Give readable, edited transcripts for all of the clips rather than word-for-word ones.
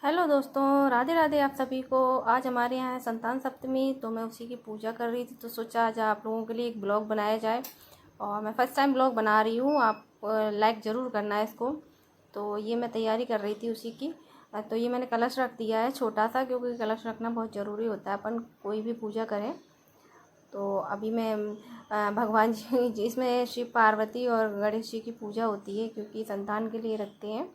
Hello दोस्तों, राधे राधे आप सभी को। आज हमारे यहाँ है संतान सप्तमी, तो मैं उसी की पूजा कर रही थी, तो सोचा आज आप लोगों के लिए एक ब्लॉग बनाया जाए। और मैं फ़र्स्ट टाइम ब्लॉग बना रही हूँ, आप लाइक ज़रूर करना है इसको। तो ये मैं तैयारी कर रही थी उसी की। तो ये मैंने कलश रख दिया है छोटा सा, क्योंकि कलश रखना बहुत ज़रूरी होता है अपन कोई भी पूजा करें। तो अभी मैं भगवान जी इसमें शिव पार्वती और गणेश जी की पूजा होती है, क्योंकि संतान के लिए रखते हैं।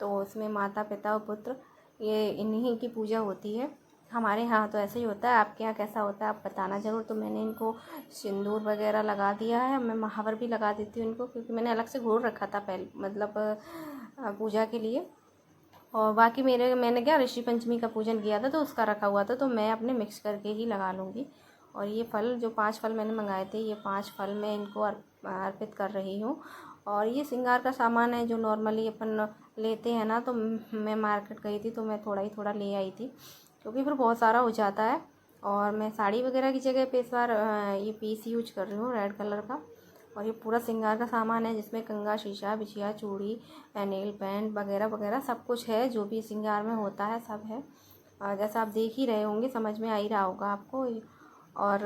तो इसमें माता पिता और पुत्र, ये इन्हीं की पूजा होती है। हमारे यहाँ तो ऐसे ही होता है, आपके यहाँ कैसा होता है आप बताना ज़रूर। तो मैंने इनको सिंदूर वगैरह लगा दिया है। मैं महावर भी लगा देती हूँ इनको, क्योंकि मैंने अलग से घोल रखा था पहले, मतलब पूजा के लिए। और बाकी मैंने क्या ऋषि पंचमी का पूजन किया था, तो उसका रखा हुआ था, तो मैं अपने मिक्स करके ही लगा लूँगी। और ये फल, जो 5 फल मैंने मंगाए थे, ये 5 फल मैं इनको अर्पित कर रही हूँ। और ये श्रृंगार का सामान है जो नॉर्मली अपन लेते हैं ना। तो मैं मार्केट गई थी, तो मैं थोड़ा ही थोड़ा ले आई थी, क्योंकि फिर बहुत सारा हो जाता है। और मैं साड़ी वगैरह की जगह पे इस बार ये पीस यूज कर रही हूँ, रेड कलर का। और ये पूरा श्रृंगार का सामान है, जिसमें कंघा, शीशा, बिछिया, चूड़ी, नेल पेंट वगैरह वगैरह सब कुछ है, जो भी श्रृंगार में होता है सब है। जैसा आप देख ही रहे होंगे, समझ में आ ही रहा होगा आपको। और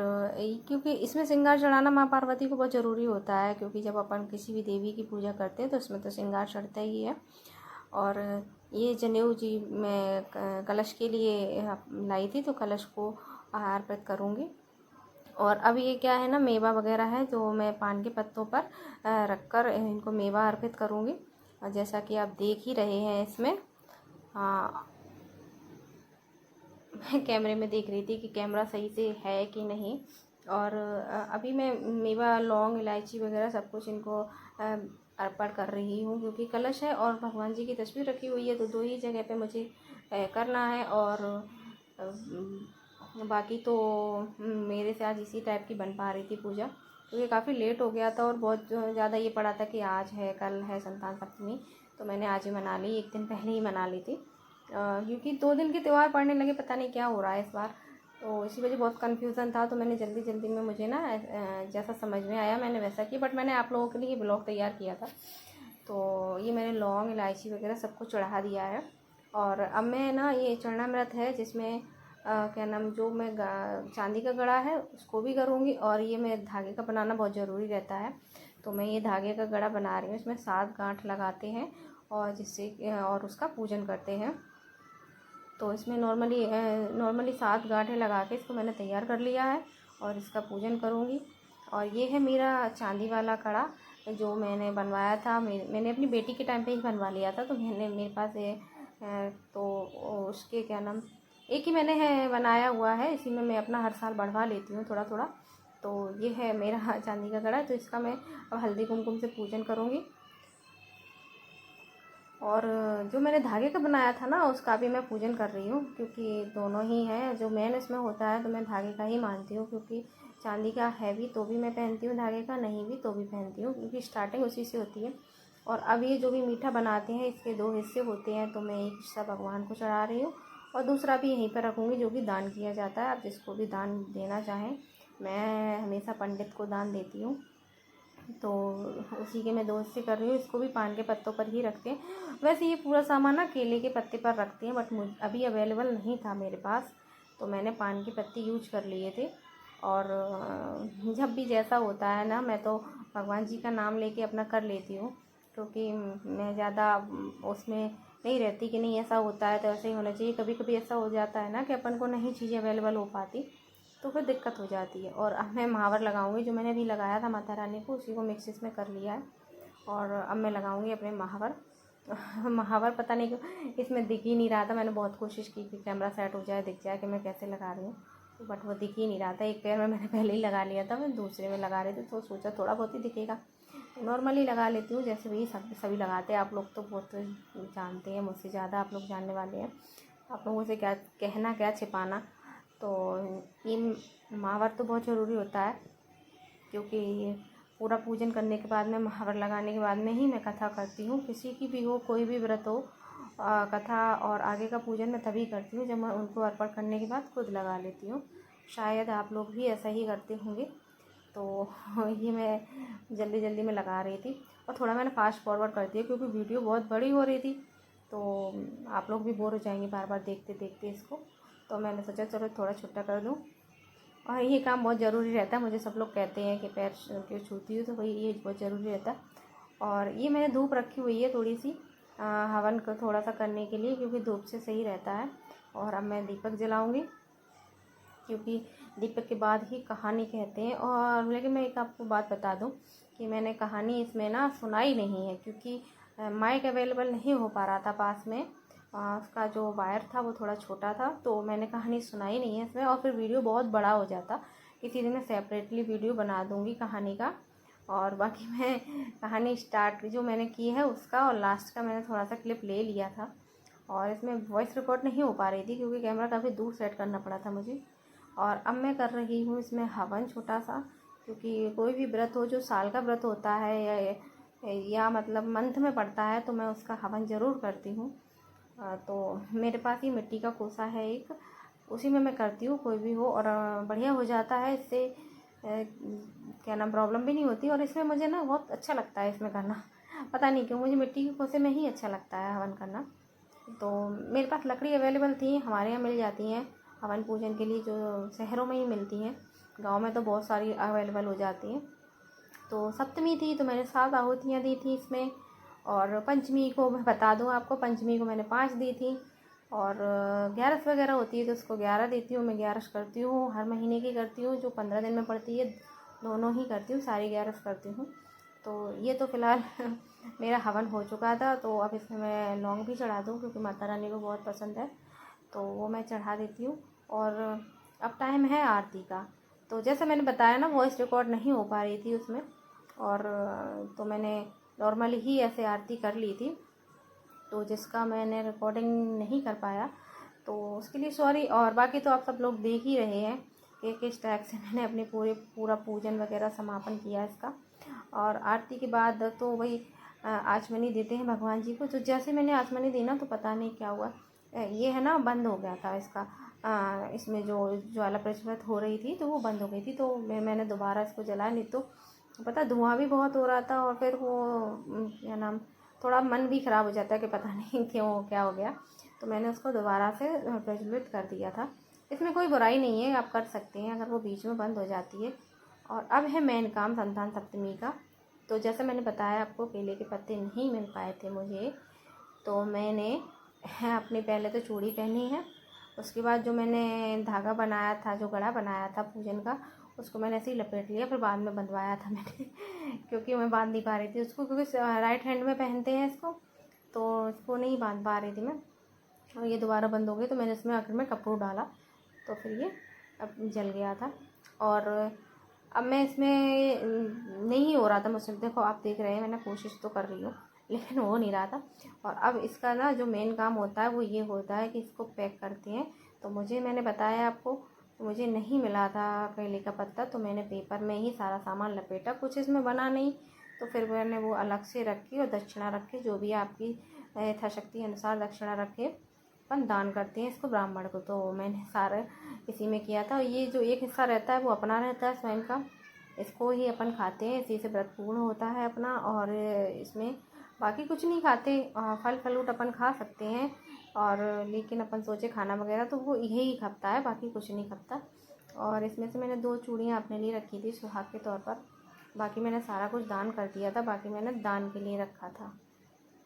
क्योंकि इसमें श्रृंगार चढ़ाना माँ पार्वती को बहुत ज़रूरी होता है, क्योंकि जब अपन किसी भी देवी की पूजा करते हैं तो इसमें तो श्रृंगार चढ़ता ही है। और ये जनेऊ जी मैं कलश के लिए लाई थी, तो कलश को अर्पित करूँगी। और अब ये क्या है ना, मेवा वगैरह है, जो मैं पान के पत्तों पर रख कर इनको मेवा अर्पित करूँगी। और जैसा कि आप देख ही रहे हैं इसमें, मैं कैमरे में देख रही थी कि कैमरा सही से है कि नहीं। और अभी मैं मेवा, लौंग, इलायची वगैरह सब कुछ इनको अर्पण कर रही हूँ, क्योंकि कलश है और भगवान जी की तस्वीर रखी हुई है, तो 2 ही जगह पे मुझे करना है। और बाकी तो मेरे से आज इसी टाइप की बन पा रही थी पूजा, क्योंकि काफ़ी लेट हो गया था और बहुत ज़्यादा ये पड़ा था कि आज है कल है संतान सप्तमी। तो मैंने आज ही मना ली, एक दिन पहले ही मना ली थी, क्योंकि 2 दिन के त्यौहार पड़ने लगे, पता नहीं क्या हो रहा है इस बार। तो इसी वजह बहुत कन्फ्यूज़न था, तो मैंने जल्दी जल्दी में, मुझे ना जैसा समझ में आया मैंने वैसा किया। बट मैंने आप लोगों के लिए ये ब्लॉग तैयार किया था। तो ये मैंने लौंग, इलायची वगैरह सब कुछ चढ़ा दिया है। और अब मैं ना, ये चरणामृत है, जिसमें क्या नाम, जो मैं चांदी का गड़ा है उसको भी करूँगी। और ये मैं धागे का बनाना बहुत ज़रूरी रहता है, तो मैं ये धागे का गड़ा बना रही हूँ। इसमें 7 गांठ लगाते हैं और जिससे और उसका पूजन करते हैं। तो इसमें नॉर्मली 7 गांठें लगा के इसको मैंने तैयार कर लिया है, और इसका पूजन करूँगी। और ये है मेरा चांदी वाला कड़ा, जो मैंने बनवाया था। मैंने अपनी बेटी के टाइम पे ही बनवा लिया था, तो मैंने, मेरे पास तो उसके क्या नाम, एक ही मैंने है बनाया हुआ है। इसी में मैं अपना हर साल बढ़वा लेती हूँ थोड़ा थोड़ा। तो ये है मेरा चांदी का कड़ा, तो इसका मैं अब हल्दी कुमकुम से पूजन करूँगी। और जो मैंने धागे का बनाया था ना, उसका भी मैं पूजन कर रही हूँ, क्योंकि दोनों ही हैं। जो मेन इसमें होता है तो मैं धागे का ही मानती हूँ, क्योंकि चांदी का है भी तो भी मैं पहनती हूँ, धागे का नहीं भी तो भी पहनती हूँ, क्योंकि स्टार्टिंग उसी से होती है। और अब ये जो भी मीठा बनाते हैं, इसके 2 हिस्से होते हैं, तो मैं एक हिस्सा भगवान को चढ़ा रही हूँ और दूसरा भी यहीं पर रखूँगी, जो भी दान किया जाता है। आप जिसको भी दान देना चाहें, मैं हमेशा पंडित को दान देती हूँ। तो उसी के मैं 2 हिस्से कर रही हूँ। इसको भी पान के पत्तों पर ही रखते हैं। वैसे ये पूरा सामान ना केले के पत्ते पर रखते हैं, बट अभी अवेलेबल नहीं था मेरे पास, तो मैंने पान के पत्ते यूज कर लिए थे। और जब भी जैसा होता है ना, मैं तो भगवान जी का नाम लेके अपना कर लेती हूँ, क्योंकि मैं ज़्यादा उसमें नहीं रहती कि नहीं ऐसा होता है तो ऐसे ही होना चाहिए। कभी कभी ऐसा हो जाता है ना कि अपन को नहीं चीज़ें अवेलेबल हो पाती, तो फिर दिक्कत हो जाती है। और अब मैं महावर लगाऊंगी, जो मैंने अभी लगाया था माता रानी को, उसी को मिक्सिस में कर लिया है। और अब मैं लगाऊंगी अपने महावर। महावर पता नहीं क्यों इसमें दिख ही नहीं रहा था। मैंने बहुत कोशिश की कि कैमरा सेट हो जाए, दिख जाए कि मैं कैसे लगा रही हूँ, बट वो दिख ही नहीं रहा था। एक पैर में मैंने पहले ही लगा लिया था, मैं दूसरे में लगा रही थी, तो सोचा थोड़ा बहुत ही दिखेगा। नॉर्मली लगा लेती हूँ, जैसे वही सभी लगाते हैं। आप लोग तो बहुत जानते हैं मुझसे ज़्यादा, आप लोग जानने वाले हैं। आप लोगों से क्या कहना, क्या छिपाना। तो ये महावर तो बहुत ज़रूरी होता है, क्योंकि पूरा पूजन करने के बाद में, महावर लगाने के बाद में ही मैं कथा करती हूँ। किसी की भी हो, कोई भी व्रत हो, कथा और आगे का पूजन मैं तभी करती हूँ जब मैं उनको अर्पण करने के बाद खुद लगा लेती हूँ। शायद आप लोग भी ऐसा ही करते होंगे। तो ये मैं जल्दी जल्दी में लगा रही थी, और थोड़ा मैंने फास्ट फॉरवर्ड कर दिया, क्योंकि वीडियो बहुत बड़ी हो रही थी। तो आप लोग भी बोर हो जाएंगे बार बार देखते देखते इसको। तो मैंने सोचा चलो थोड़ा छोटा कर दूँ, और ये काम बहुत ज़रूरी रहता है। मुझे सब लोग कहते हैं कि पैर क्यों छूती हूँ, तो भाई ये बहुत ज़रूरी रहता है। और ये मैंने धूप रखी हुई है थोड़ी सी हवन को थोड़ा सा करने के लिए, क्योंकि धूप से सही रहता है। और अब मैं दीपक जलाऊंगी, क्योंकि दीपक के बाद ही कहानी कहते हैं। और लेकिन मैं एक आपको बात बता दूं कि मैंने कहानी इसमें ना सुनाई नहीं है, क्योंकि माइक अवेलेबल नहीं हो पा रहा था पास में। उसका जो वायर था वो थोड़ा छोटा था, तो मैंने कहानी सुनाई नहीं है इसमें, और फिर वीडियो बहुत बड़ा हो जाता। किसी दिन मैं सेपरेटली वीडियो बना दूँगी कहानी का। और बाकी मैं कहानी स्टार्ट जो मैंने की है उसका और लास्ट का मैंने थोड़ा सा क्लिप ले लिया था, और इसमें वॉइस रिकॉर्ड नहीं हो पा रही थी क्योंकि कैमरा काफ़ी दूर सेट करना पड़ा था मुझे। और अब मैं कर रही हूँ इसमें हवन छोटा सा, क्योंकि कोई भी व्रत हो जो साल का व्रत होता है या मतलब मंथ में पड़ता है, तो मैं उसका हवन ज़रूर करती हूँ। तो मेरे पास ही मिट्टी का कोसा है एक, उसी में मैं करती हूँ कोई भी हो, और बढ़िया हो जाता है इससे। क्या नाम, प्रॉब्लम भी नहीं होती। और इसमें मुझे ना बहुत अच्छा लगता है इसमें करना, पता नहीं क्यों मुझे मिट्टी के कोसे में ही अच्छा लगता है हवन करना। तो मेरे पास लकड़ी अवेलेबल थी, हमारे यहाँ मिल जाती हैं हवन पूजन के लिए, जो शहरों में ही मिलती हैं। गांव में तो बहुत सारी अवेलेबल हो जाती हैं। तो सप्तमी थी तो मैंने 7 आहुतियाँ दी थी इसमें। और पंचमी को मैं बता दूँ आपको, पंचमी को मैंने 5 दी थी। और 11 वगैरह होती है तो उसको 11 देती हूँ। मैं 11 करती हूँ, हर महीने की करती हूँ, जो 15 दिन में पड़ती है दोनों ही करती हूँ, सारी 11 करती हूँ। तो ये तो फ़िलहाल मेरा हवन हो चुका था। तो अब इसमें मैं लौंग भी चढ़ा दूँ, क्योंकि माता रानी को बहुत पसंद है, तो वो मैं चढ़ा देती हूँ। और अब टाइम है आरती का। तो जैसे मैंने बताया ना, वॉइस रिकॉर्ड नहीं हो पा रही थी उसमें, और तो मैंने नॉर्मली ही ऐसे आरती कर ली थी। तो जिसका मैंने रिकॉर्डिंग नहीं कर पाया तो उसके लिए सॉरी। और बाकी तो आप सब लोग देख ही रहे हैं कि किस टाइप से मैंने अपने पूरा पूजन वगैरह समापन किया इसका। और आरती के बाद तो वही आचमनी देते हैं भगवान जी को। तो जैसे मैंने आचमनी दी ना, तो पता नहीं क्या हुआ, ये है ना बंद हो गया था इसका। इसमें जो ज्वाला प्रज्वलित हो रही थी तो वो बंद हो गई थी। तो मैंने दोबारा इसको जलाया, नहीं तो पता धुआं भी बहुत हो रहा था। और फिर वो क्या नाम, थोड़ा मन भी ख़राब हो जाता है कि पता नहीं क्यों क्या हो गया। तो मैंने उसको दोबारा से प्रज्वलित कर दिया था। इसमें कोई बुराई नहीं है, आप कर सकते हैं अगर वो बीच में बंद हो जाती है। और अब है मेन काम संतान सप्तमी का। तो जैसे मैंने बताया आपको, केले के पत्ते नहीं मिल पाए थे मुझे, तो मैंने अपनी पहले तो चूड़ी पहनी है। उसके बाद जो मैंने धागा बनाया था, जो गड़ा बनाया था पूजन का, उसको मैंने ऐसे ही लपेट लिया। फिर बाद में बंधवाया था मैंने क्योंकि मैं बांध नहीं पा रही थी उसको, क्योंकि राइट हैंड में पहनते हैं इसको, तो इसको नहीं बांध पा रही थी मैं। और ये दोबारा बंद हो गई, तो मैंने इसमें आखिर में कपड़ू डाला, तो फिर ये अब जल गया था। और अब मैं इसमें नहीं हो रहा था मुझसे, देखो आप देख रहे हैं मैंने कोशिश तो कर रही हूँ, लेकिन हो नहीं रहा था। और अब इसका ना जो मेन काम होता है वो ये होता है कि इसको पैक करते हैं। तो मैंने बताया आपको, तो मुझे नहीं मिला था केले का पत्ता, तो मैंने पेपर में ही सारा सामान लपेटा, कुछ इसमें बना नहीं। तो फिर मैंने वो अलग से रखी, और दक्षिणा रखी, जो भी आपकी यथाशक्ति अनुसार दक्षिणा रखे, अपन दान करते हैं इसको ब्राह्मण को। तो मैंने सारा इसी में किया था। ये जो एक हिस्सा रहता है वो अपना रहता है स्वयं का, इसको ही अपन खाते हैं, इसी से व्रत पूर्ण होता है अपना। और इसमें बाकी कुछ नहीं खाते, फल फ्रूट अपन खा सकते हैं, और लेकिन अपन सोचे खाना वगैरह तो वो यही खपता है, बाकी कुछ नहीं खपता। और इसमें से मैंने 2 चूड़ियाँ अपने लिए रखी थी सुहाग के तौर पर, बाकी मैंने सारा कुछ दान कर दिया था, बाकी मैंने दान के लिए रखा था।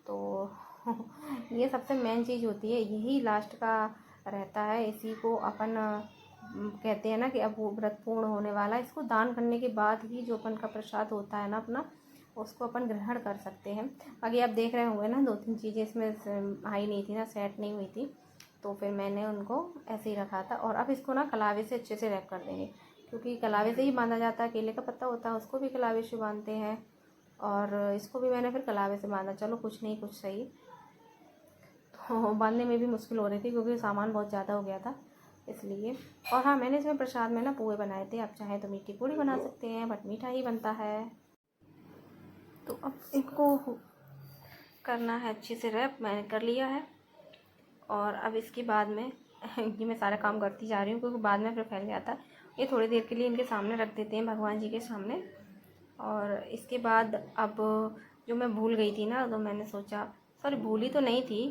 तो ये सबसे मेन चीज़ होती है, यही लास्ट का रहता है। इसी को अपन कहते हैं ना कि अब वो व्रत पूर्ण होने वाला है। इसको दान करने के बाद ही जो अपन का प्रसाद होता है ना अपना, उसको अपन ग्रहण कर सकते हैं। बाकी आप देख रहे होंगे ना, 2-3 चीज़ें इसमें आई नहीं थी ना, सेट नहीं हुई थी, तो फिर मैंने उनको ऐसे ही रखा था। और अब इसको ना कलावे से अच्छे से रैप कर देंगे, क्योंकि कलावे से ही बांधा जाता है। केले का पत्ता होता है उसको भी कलावे से बांधते हैं, और इसको भी मैंने फिर कलावे से बांधा। चलो कुछ नहीं कुछ सही। तो बांधने में भी मुश्किल हो रही थी क्योंकि सामान बहुत ज़्यादा हो गया था, इसलिए। और हाँ, मैंने इसमें प्रसाद में ना पोहे बनाए थे, आप चाहें तो मीठी पूड़ी बना सकते हैं, बट मीठा ही बनता है। तो अब इनको करना है अच्छे से रैप, मैंने कर लिया है। और अब इसके बाद में ये मैं सारा काम करती जा रही हूँ, क्योंकि बाद में फिर फैल जाता है। ये थोड़ी देर के लिए इनके सामने रख देते हैं, भगवान जी के सामने। और इसके बाद अब जो मैं भूल गई थी ना, तो मैंने सोचा, सॉरी भूली तो नहीं थी,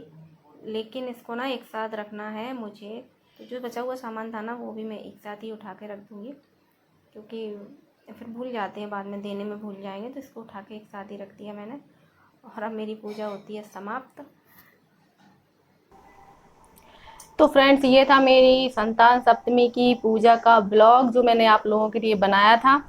लेकिन इसको ना एक साथ रखना है मुझे। तो जो बचा हुआ सामान था ना वो भी मैं एक साथ ही उठा के रख दूँगी, क्योंकि फिर भूल जाते हैं, बाद में देने में भूल जाएंगे। तो इसको उठा के एक साथ ही रख दिया मैंने। और अब मेरी पूजा होती है समाप्त। तो फ्रेंड्स, ये था मेरी संतान सप्तमी की पूजा का ब्लॉग जो मैंने आप लोगों के लिए बनाया था।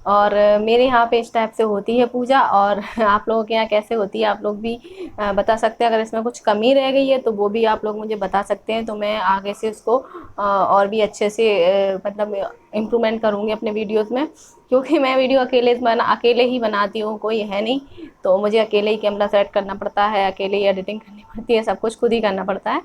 और मेरे यहाँ पे इस टाइप से होती है पूजा, और आप लोगों के यहाँ कैसे होती है आप लोग भी बता सकते हैं। अगर इसमें कुछ कमी रह गई है तो वो भी आप लोग मुझे बता सकते हैं, तो मैं आगे से उसको और भी अच्छे से मतलब इम्प्रूवमेंट करूँगी अपने वीडियोज़ में। क्योंकि मैं वीडियो अकेले ही बनाती हूँ, कोई है नहीं, तो मुझे अकेले ही कैमरा सेट करना पड़ता है, अकेले ही एडिटिंग करनी पड़ती है, सब कुछ खुद ही करना पड़ता है।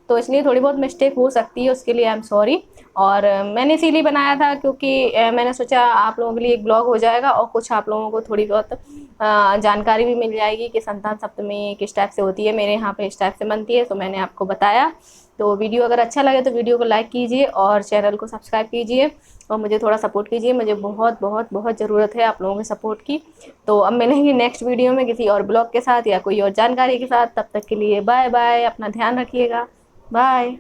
तो इसलिए थोड़ी बहुत मिस्टेक हो सकती है, उसके लिए आई एम सॉरी। और मैंने इसीलिए बनाया था क्योंकि मैंने सोचा आप लोगों के लिए एक ब्लॉग हो जाएगा और कुछ आप लोगों को थोड़ी बहुत जानकारी भी मिल जाएगी कि संतान सप्तमी किस टाइप से होती है। मेरे यहाँ पे इस टाइप से बनती है, तो मैंने आपको बताया। तो वीडियो अगर अच्छा लगे तो वीडियो को लाइक कीजिए और चैनल को सब्सक्राइब कीजिए और मुझे थोड़ा सपोर्ट कीजिए। मुझे बहुत बहुत बहुत ज़रूरत है आप लोगों के सपोर्ट की। तो अब मिलेंगे नेक्स्ट वीडियो में किसी और ब्लॉग के साथ या कोई और जानकारी के साथ। तब तक के लिए बाय बाय, अपना ध्यान रखिएगा, बाय।